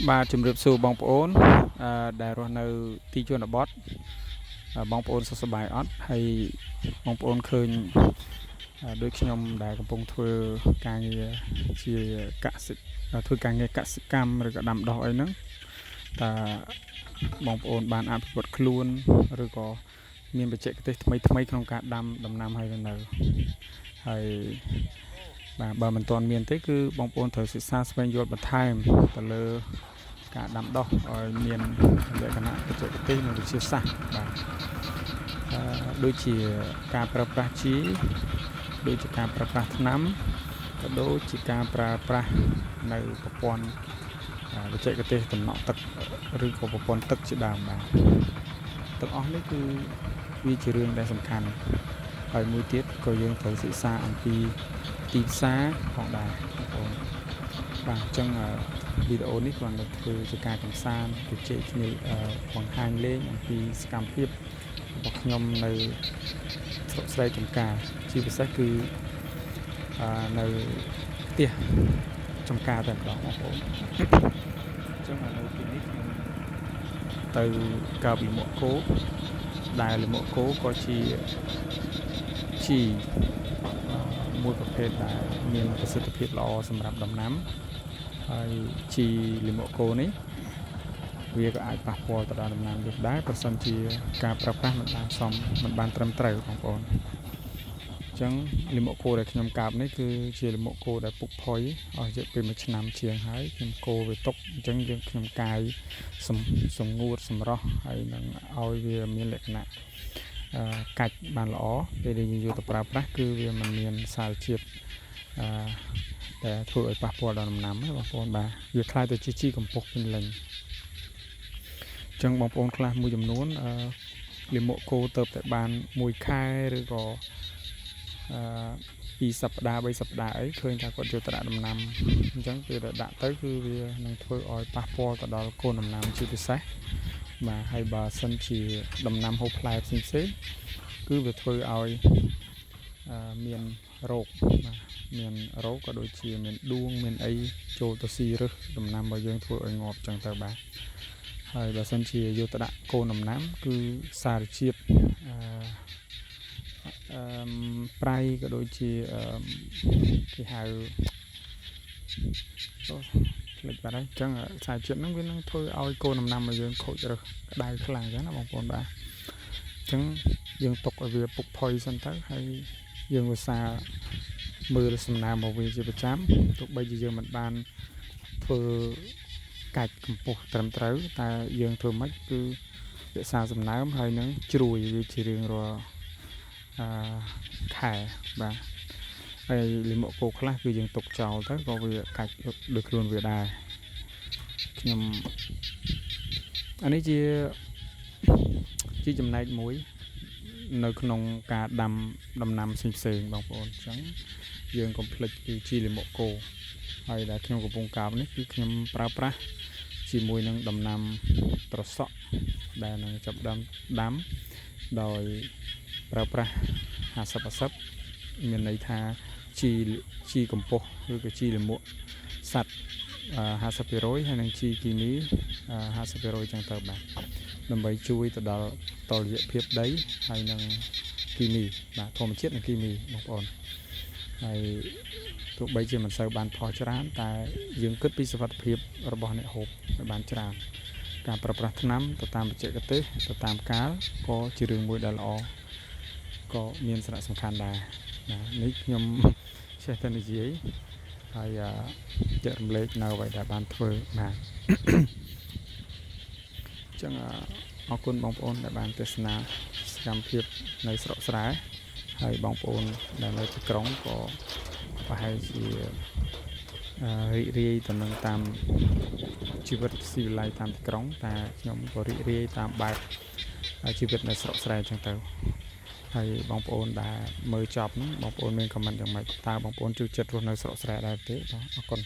បាទជំរាបសួរបងប្អូនដែលរស់នៅទីជនបទបងប្អូនសុខសប្បាយអត់ហើយបងប្អូនឃើញដូចខ្ញុំដែលកំពុងធ្វើការងារជាកសិធ្វើការងារកសិកម្មឬក៏ដាំដុះអីហ្នឹងតើបងប្អូនបានអភិវឌ្ឍខ្លួនឬក៏មានបច្ចេកទេសថ្មីក្នុងការដាំដំណាំហើយនៅហើយបាទបើមិនទាន់មានទេគឺបងប្អូនត្រូវសិក្សាស្វែងយល់បន្ថែមទៅលើការដាំដុះឲ្យមានលក្ខណៈបច្ចេកទេសនិងវិទ្យាសាស្ត្របាទដូចជាការប្រើប្រាស់ជីដូចជាការប្រើប្រាស់ថ្នាំក៏ដូចជាការប្រើប្រាស់នៅប្រព័ន្ធបច្ចេកទេសដំណក់ទឹកឬក៏ប្រព័ន្ធទឹកជាដើមបាទទាំងអស់នេះគឺវាជារឿងដែលសំខាន់ហើយមួយទៀតក៏យើងត្រូវសិក្សាអំពីទីផ្សារផងដែរបងប្អូនបាទអញ្ចឹងវីដេអូនេះគ្រាន់តែធ្វើជាការកម្សាន្តជជែកគ្នាបង្ហាញលេងអំពីសកម្មភាពរបស់ខ្ញុំនៅស្រុកស្រែចំការជាពិសេសគឺនៅផ្ទះចំការតែម្ដងបងប្អូនអញ្ចឹងនៅទីនេះខ្ញុំទៅកើបលមកគោដែលលមកគោក៏ជាជីមួយប្រភេទដែលមានប្រសិទ្ធភាពល្អសម្រាប់ដំណាំហើយជីលិមកគោនេះវាក៏អាចប៉ះពាល់ទៅដល់ដំណាំយើងដែរប្រសិនជាការប្រើប្រាស់មិនបានត្រឹមត្រូវបងប្អូនអញ្ចឹងលិមកគោដែលខ្ញុំកើបនេះគឺជាលិមកគោដែលពុកផុយអស់រយៈពេល1ឆ្នាំជាងហើយខ្ញុំគោវាຕົកអញ្ចឹងខ្ញុំកាយសម្ងួតសម្រស់ហើយនឹងឲ្យវាមានលក្ខណៈកាច់បានល្អពេលដែលយើងយកទៅប្រើប្រាស់គឺវាមិនមានសារជាតិដែលធ្វើឲ្យប៉ះពាល់ដល់ដំណាំណាបងប្អូនបាទវាคล้ายទៅជាជីកំប៉ុស្តពេញលេញអញ្ចឹងបងប្អូនខ្លះមួយចំនួនលិមកគោទៅតែបាន1ខែឬក៏2សប្តាហ៍3សប្តាហ៍អីឃើញថាគាត់យកទៅដាក់ដំណាំអញ្ចឹងពេលដែលដាក់ទៅគឺវានឹងធ្វើឲ្យប៉ះពាល់ទៅដល់កូនដំណាំជាពិសេសបាទហើយបើសិនជាដំណាំហូបផ្លែផ្សេងគឺវាធ្វើឲ្យមានរោគបាទមានរោគក៏ដូចជាមានដួងមានអីចូលទៅស៊ីរឹសដំណាំរបស់យើងធ្វើឲ្យងាប់ចឹងទៅបាទហើយបើសិនជាយកទៅដាក់កូនដំណាំគឺសារជាតិប្រៃក៏ដូចជាគេហៅផ្លេចបាត់ហើយអញ្ចឹងសារជាតិហ្នឹងវានឹងធ្វើឲ្យកូនដំណាំរបស់យើងខូចរឹសក្តៅខ្លាំងអញ្ចឹងណាបងប្អូនបាទអញ្ចឹងយើងទុកឲ្យវាពុកផុយសិនទៅហើយយើងឧស្សាហ៍មើលសំណើមរបស់វាជាប្រចាំទោះបីជាយើងមិនបានធ្វើកាច់កម្ពស់ត្រឹមត្រូវតែយើងធ្វើម៉េចគឺរក្សាសំណើមហើយនឹងជ្រួយវាជារៀងរាល់ខែបាទហើយលិមកគោខ្លះគឺយើងទុកចោលទៅក៏វាកាច់ដោយខ្លួនវាដែរខ្ញុំអានេះជាចំណែកមួយនៅក្នុងការដាំដំណាំផ្សេងបងប្អូនអញ្ចឹងយើងកុំភ្លេចគឺជីលិមកគោហើយដែលខ្ញុំកំពុងកើបនេះគឺខ្ញុំប្រើប្រាស់ជាមួយនឹងដំណាំត្រសក់ដែលនឹងចាប់ដាំដោយប្រើប្រាស់50/50មានន័យថាជីកំប៉ុស្តឬក៏ជីលិមកសត្វ50%ហើយនឹងជីគីមី50%ចឹងទៅបាទដើម្បីជួយទៅដល់តុល្យភាពដីហើយនឹងគីមីបាទធម្មជាតិនិងគីមីបងប្អូនហើយទោះបីជាមិនសូវបានផលច្រើនតែយើងគិតពីសុខភាពរបស់អ្នកហូបឲ្យបានច្រើនការប្រើប្រាស់ថ្នាំទៅតាមបច្ចេកទេសទៅតាមកាលក៏ជារឿងមួយដែលល្អក៏មានសារៈសំខាន់ដែរណានេះខ្ញុំចេះតែនិយាយហើយចែករំលែកនៅអ្វីដែលបានធ្វើបាទអញ្ចឹងអរគុណបងប្អូនដែលបានទស្សនាសកម្មភាពនៅស្រុកស្រែហើយបងប្អូនដែលនៅទីក្រុងក៏ប្រហែលជារីករាយទៅនឹងតាមជីវិតស៊ីវិល័យតាមទីក្រុងតែខ្ញុំក៏រីករាយតាមបែបជីវិតនៅស្រុកស្រែអញ្ចឹងទៅហើយបងប្អូនដែលមើលចប់ហ្នឹងបងប្អូនមានខមមិនយ៉ាងម៉េចតើបងប្អូនចូលចិត្តរស់នៅស្រុកស្រែដែរទេបាទអរគុណ